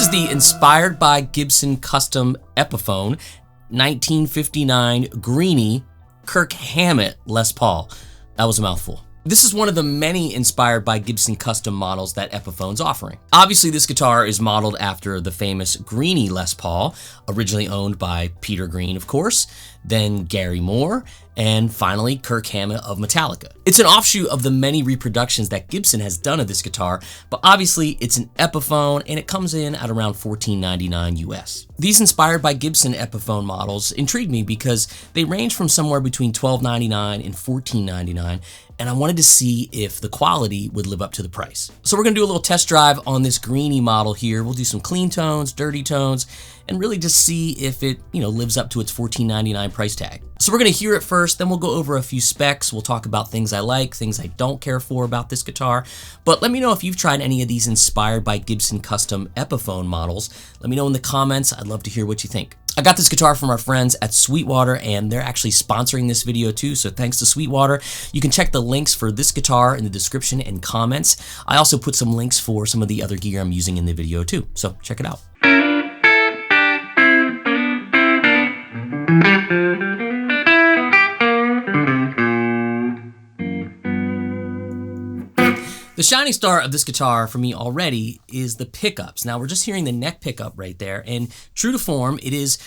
is the Inspired by Gibson Custom Epiphone 1959 Greeny Kirk Hammett Les Paul. That was a mouthful. This is one of the many Inspired by Gibson custom models that Epiphone's offering. Obviously, this guitar is modeled after the famous Greeny Les Paul, originally owned by Peter Green, of course, then Gary Moore, and finally Kirk Hammett of Metallica. It's an offshoot of the many reproductions that Gibson has done of this guitar, but obviously it's an Epiphone and it comes in at around $14.99 US. These Inspired by Gibson Epiphone models intrigue me because they range from somewhere between $12.99 and $14.99, and I wanted to see if the quality would live up to the price. So we're gonna do a little test drive on this Greeny model here. We'll do some clean tones, dirty tones, and really just see if it, lives up to its $14.99 price tag. So we're gonna hear it first, then we'll go over a few specs. We'll talk about things I like, things I don't care for about this guitar. But let me know if you've tried any of these Inspired by Gibson custom Epiphone models. Let me know in the comments. I'd love to hear what you think. I got this guitar from our friends at Sweetwater, and they're actually sponsoring this video too, so thanks to Sweetwater. You can check the links for this guitar in the description and comments. I also put some links for some of the other gear I'm using in the video too, so check it out. The shining star of this guitar for me already is the pickups. Now we're just hearing the neck pickup right there, and true to form, it is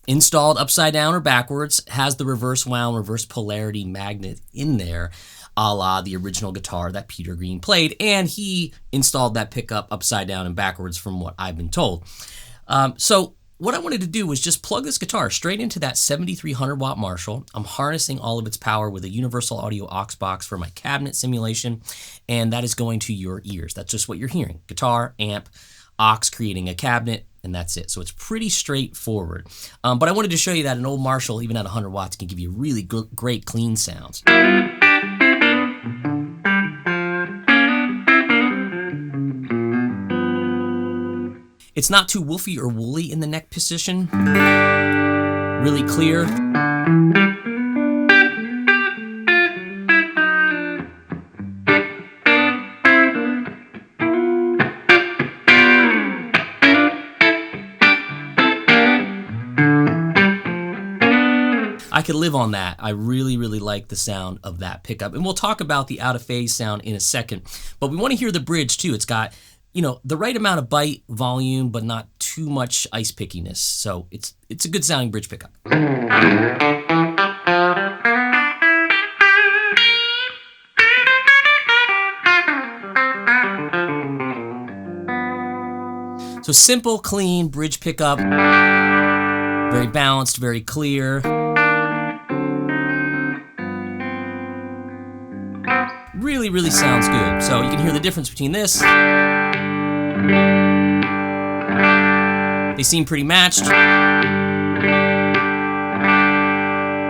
installed upside down or backwards, has the reverse wound, reverse polarity magnet in there, a la the original guitar that Peter Green played, and he installed that pickup upside down and backwards from what I've been told. So what I wanted to do was just plug this guitar straight into that 7300 watt Marshall. I'm harnessing all of its power with a universal audio aux box for my cabinet simulation, and that is going to your ears. That's just what you're hearing. Guitar, amp, aux creating a cabinet, and that's it. So it's pretty straightforward. But I wanted to show you that an old Marshall, even at 100 watts, can give you really great clean sounds. It's not too woofy or woolly in the neck position. Really clear. I could live on that. I really, really like the sound of that pickup. And we'll talk about the out of phase sound in a second. But we want to hear the bridge too. It's got the right amount of bite, volume, but not too much ice pickiness. So it's a good sounding bridge pickup. So simple, clean bridge pickup, very balanced, very clear. Really, really sounds good. So you can hear the difference between this. They seem pretty matched.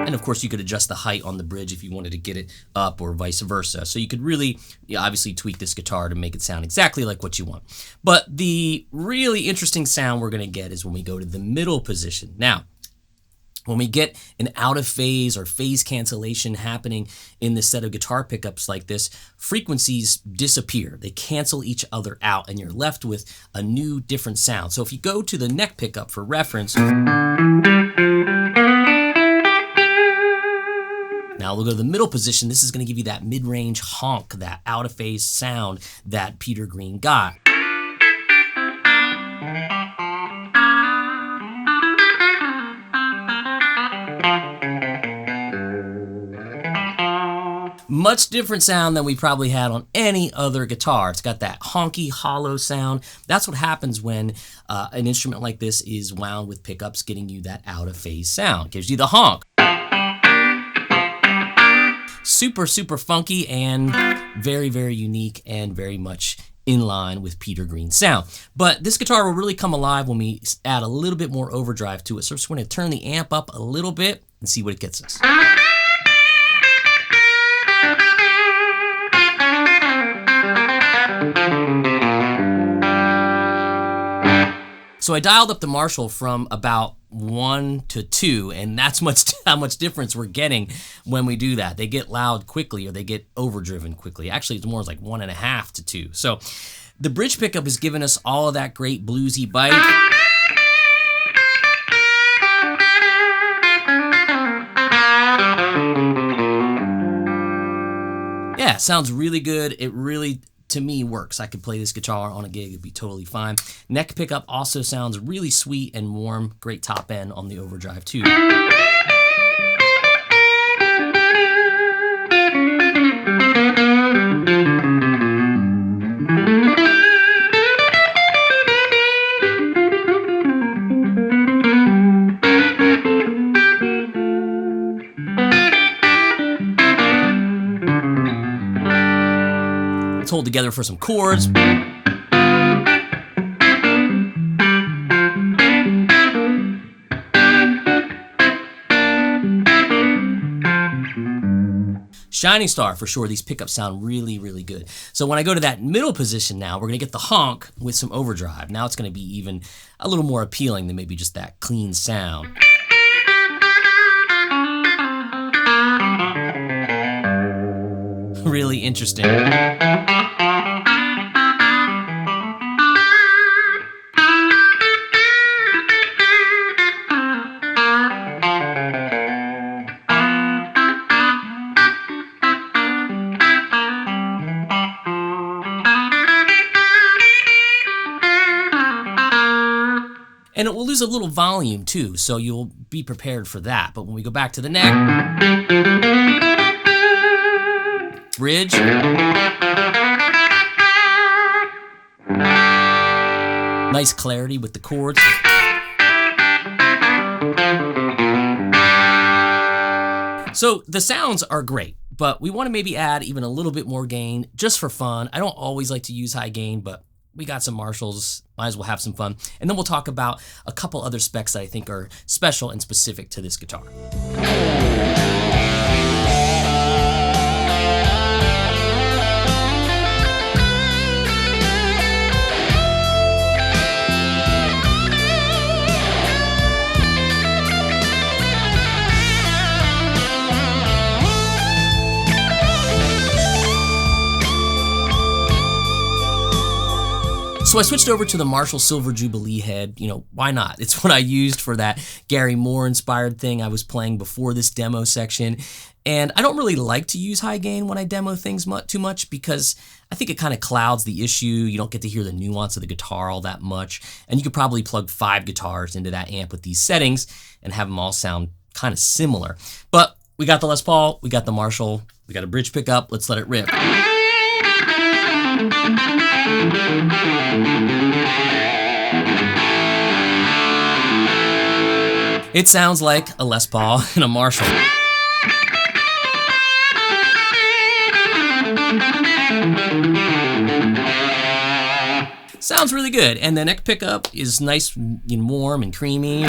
And of course you could adjust the height on the bridge if you wanted to get it up or vice versa. So you could really, obviously tweak this guitar to make it sound exactly like what you want. But the really interesting sound we're gonna get is when we go to the middle position. Now, when we get an out of phase or phase cancellation happening in this set of guitar pickups like this, frequencies disappear. They cancel each other out and you're left with a new different sound. So if you go to the neck pickup for reference, now we'll go to the middle position. This is going to give you that mid-range honk, that out of phase sound that Peter Green got. Much different sound than we probably had on any other guitar. It's got that honky, hollow sound. That's what happens when an instrument like this is wound with pickups, getting you that out of phase sound. Gives you the honk. Super, super funky and very, very unique and very much in line with Peter Green's sound. But this guitar will really come alive when we add a little bit more overdrive to it. So we're just going to turn the amp up a little bit and see what it gets us. So I dialed up the Marshall from about 1 to 2, and that's how much difference we're getting when we do that. They get loud quickly or they get overdriven quickly. Actually, it's more like 1.5 to 2. So The bridge pickup is giving us all of that great bluesy bite. Yeah, sounds really good. It really, to me, works. I could play this guitar on a gig, it'd be totally fine. Neck pickup also sounds really sweet and warm. Great top end on the Overdrive too. Let's hold together for some chords. Shining Star, for sure. These pickups sound really, really good. So when I go to that middle position now, we're going to get the honk with some overdrive. Now it's going to be even a little more appealing than maybe just that clean sound. Really interesting. And it will lose a little volume too, so you'll be prepared for that. But when we go back to the neck, bridge, nice clarity with the chords. So the sounds are great, but we want to maybe add even a little bit more gain just for fun. I don't always like to use high gain, but we got some Marshalls, might as well have some fun. And then we'll talk about a couple other specs that I think are special and specific to this guitar. So I switched over to the Marshall Silver Jubilee head. You know, why not? It's what I used for that Gary Moore inspired thing I was playing before this demo section. And I don't really like to use high gain when I demo things too much because I think it kind of clouds the issue. You don't get to hear the nuance of the guitar all that much. And you could probably plug 5 guitars into that amp with these settings and have them all sound kind of similar. But we got the Les Paul, we got the Marshall, we got a bridge pickup. Let's let it rip. It sounds like a Les Paul and a Marshall. Sounds really good. And the neck pickup is nice and warm and creamy.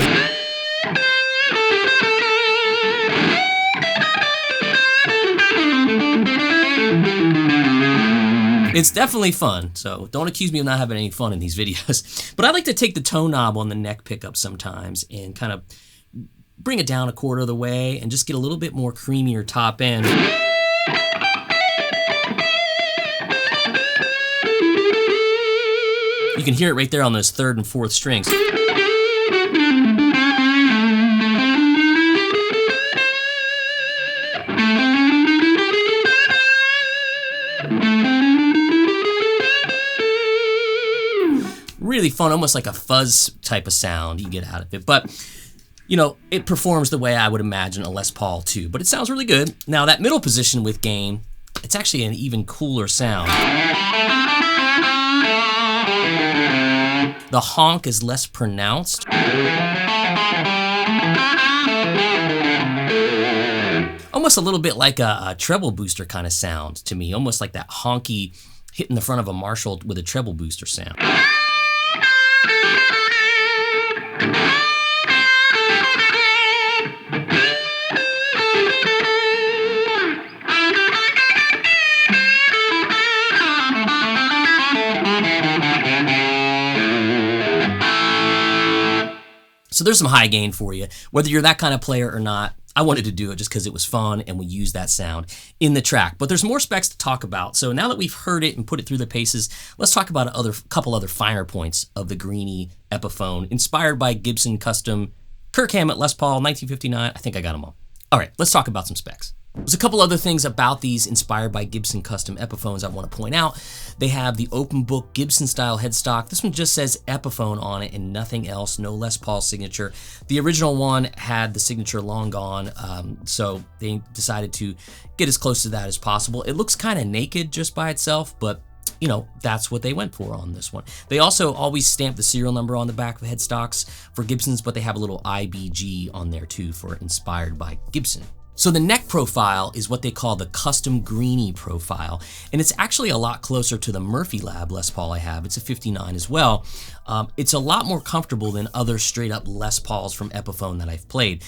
It's definitely fun, so don't accuse me of not having any fun in these videos. But I like to take the tone knob on the neck pickup sometimes and kind of bring it down a quarter of the way and just get a little bit more creamier top end. You can hear it right there on those 3rd and 4th strings. Really fun, almost like a fuzz type of sound you get out of it. But, you know, it performs the way I would imagine a Les Paul too. But it sounds really good. Now that middle position with gain, it's actually an even cooler sound. The honk is less pronounced. Almost a little bit like a treble booster kind of sound to me. Almost like that honky hitting the front of a Marshall with a treble booster sound. So there's some high gain for you. Whether you're that kind of player or not, I wanted to do it just because it was fun and we used that sound in the track. But there's more specs to talk about. So now that we've heard it and put it through the paces, let's talk about a couple other finer points of the Greeny Epiphone, inspired by Gibson custom Kirk Hammett Les Paul, 1959. I think I got them all. All right, let's talk about some specs. There's a couple other things about these inspired by Gibson custom Epiphones I want to point out. They have the open book Gibson style headstock. This one just says Epiphone on it and nothing else, no Les Paul signature. The original one had the signature long gone, so they decided to get as close to that as possible. It looks kind of naked just by itself, but you know, that's what they went for on this one. They also always stamp the serial number on the back of headstocks for Gibsons, but they have a little IBG on there too for inspired by Gibson. So the neck profile is what they call the custom Greeny profile, and it's actually a lot closer to the Murphy Lab Les Paul I have. It's a 59 as well. It's a lot more comfortable than other straight up Les Pauls from Epiphone that I've played.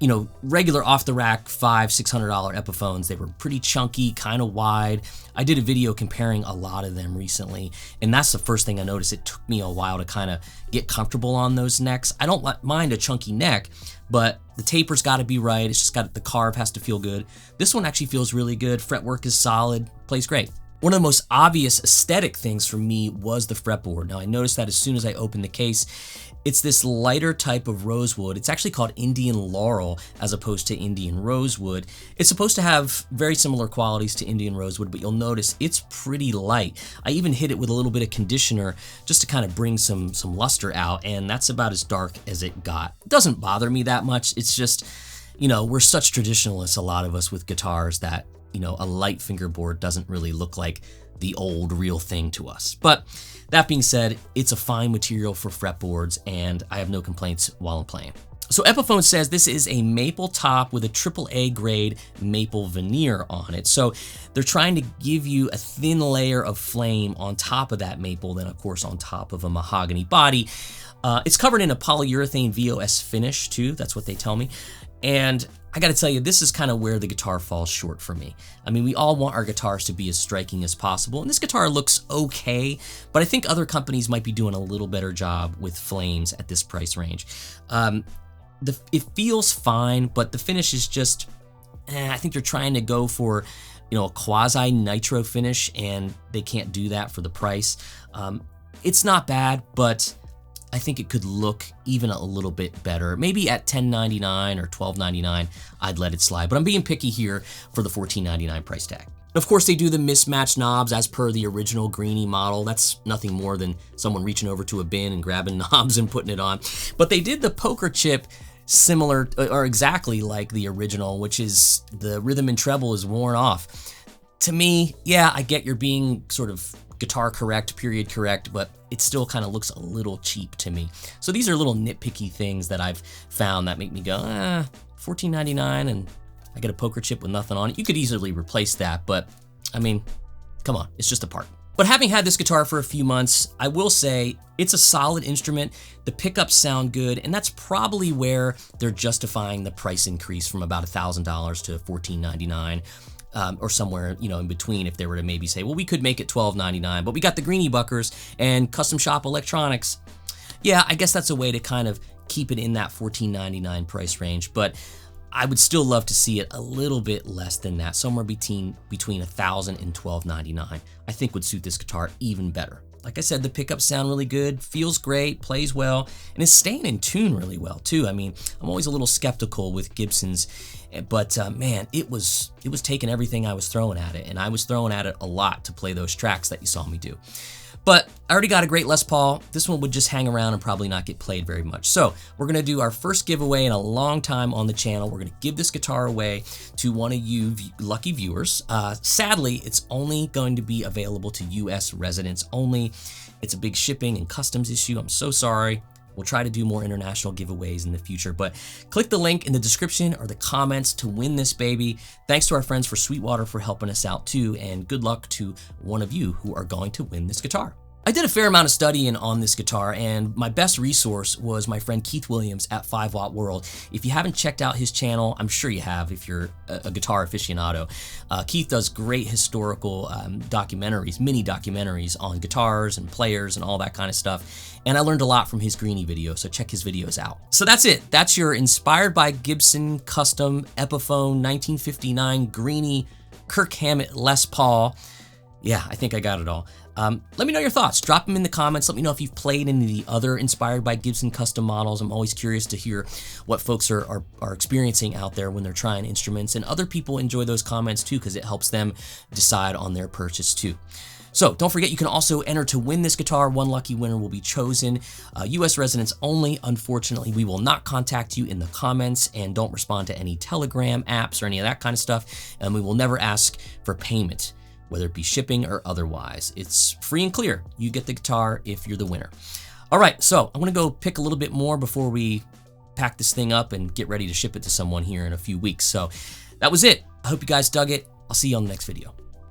You know, regular off-the-rack $500-600 Epiphones, they were pretty chunky, kind of wide. I did a video comparing a lot of them recently, and that's the first thing I noticed. It took me a while to kind of get comfortable on those necks. I don't mind a chunky neck, but the taper's got to be right. It's just got, the carve has to feel good. This one actually feels really good. Fretwork is solid, plays great. One of the most obvious aesthetic things for me was the fretboard. Now I noticed that as soon as I opened the case, it's this lighter type of rosewood. It's actually called Indian Laurel as opposed to Indian Rosewood. It's supposed to have very similar qualities to Indian Rosewood, but you'll notice it's pretty light. I even hit it with a little bit of conditioner just to kind of bring some luster out, and that's about as dark as it got. It doesn't bother me that much. It's just, you know, we're such traditionalists, a lot of us, with guitars that, you know, a light fingerboard doesn't really look like the old real thing to us. But that being said, it's a fine material for fretboards, and I have no complaints while I'm playing. So Epiphone says this is a maple top with a AAA grade maple veneer on it. So they're trying to give you a thin layer of flame on top of that maple, then of course on top of a mahogany body. It's covered in a polyurethane VOS finish too, that's what they tell me. And I gotta tell you, this is kind of where the guitar falls short for me. I mean, we all want our guitars to be as striking as possible, and this guitar looks okay, but I think other companies might be doing a little better job with flames at this price range. It feels fine, but the finish is just, I think they're trying to go for, you know, a quasi nitro finish, and they can't do that for the price. It's not bad, but I think it could look even a little bit better. Maybe at $10.99 or $12.99, I'd let it slide, but I'm being picky here for the $14.99 price tag. Of course, they do the mismatched knobs as per the original Greeny model. That's nothing more than someone reaching over to a bin and grabbing knobs and putting it on. But they did the poker chip similar, or exactly like the original, which is the rhythm and treble is worn off. To me, yeah, I get you're being sort of guitar correct, period correct, but it still kind of looks a little cheap to me. So these are little nitpicky things that I've found that make me go, $14.99 and I get a poker chip with nothing on it. You could easily replace that, but I mean, come on, it's just a part. But having had this guitar for a few months, I will say it's a solid instrument. The pickups sound good, and that's probably where they're justifying the price increase from about $1,000 to $14.99. Or somewhere, you know, in between, if they were to maybe say, well, we could make it $12.99, but we got the Greeny Buckers and custom shop electronics. Yeah, I guess that's a way to kind of keep it in that $14.99 price range, but I would still love to see it a little bit less than that, somewhere between $1,000 and $12.99. I think would suit this guitar even better. Like I said, the pickups sound really good, feels great, plays well, and is staying in tune really well too. I mean, I'm always a little skeptical with Gibsons, but man, it was taking everything I was throwing at it, and I was throwing at it a lot to play those tracks that you saw me do. But I already got a great Les Paul. This one would just hang around and probably not get played very much. So we're gonna do our first giveaway in a long time on the channel. We're gonna give this guitar away to one of you lucky viewers. Sadly, it's only going to be available to US residents only. It's a big shipping and customs issue. I'm so sorry. We'll try to do more international giveaways in the future, but click the link in the description or the comments to win this baby. Thanks to our friends for Sweetwater for helping us out too, and good luck to one of you who are going to win this guitar. I did a fair amount of studying on this guitar, and my best resource was my friend Keith Williams at 5 Watt World. If you haven't checked out his channel, I'm sure you have if you're a guitar aficionado. Keith does great historical documentaries, mini documentaries on guitars and players and all that kind of stuff. And I learned a lot from his Greeny video, so check his videos out. So that's it. That's your Inspired by Gibson Custom Epiphone 1959 Greeny Kirk Hammett Les Paul. Yeah, I think I got it all. Let me know your thoughts. Drop them in the comments. Let me know if you've played any of the other Inspired by Gibson custom models. I'm always curious to hear what folks are experiencing out there when they're trying instruments. And other people enjoy those comments too, because it helps them decide on their purchase too. So don't forget, you can also enter to win this guitar. One lucky winner will be chosen. US residents only. Unfortunately, we will not contact you in the comments, and don't respond to any Telegram apps or any of that kind of stuff. And we will never ask for payment, whether it be shipping or otherwise. It's free and clear. You get the guitar if you're the winner. All right, so I'm gonna go pick a little bit more before we pack this thing up and get ready to ship it to someone here in a few weeks. So that was it. I hope you guys dug it. I'll see you on the next video.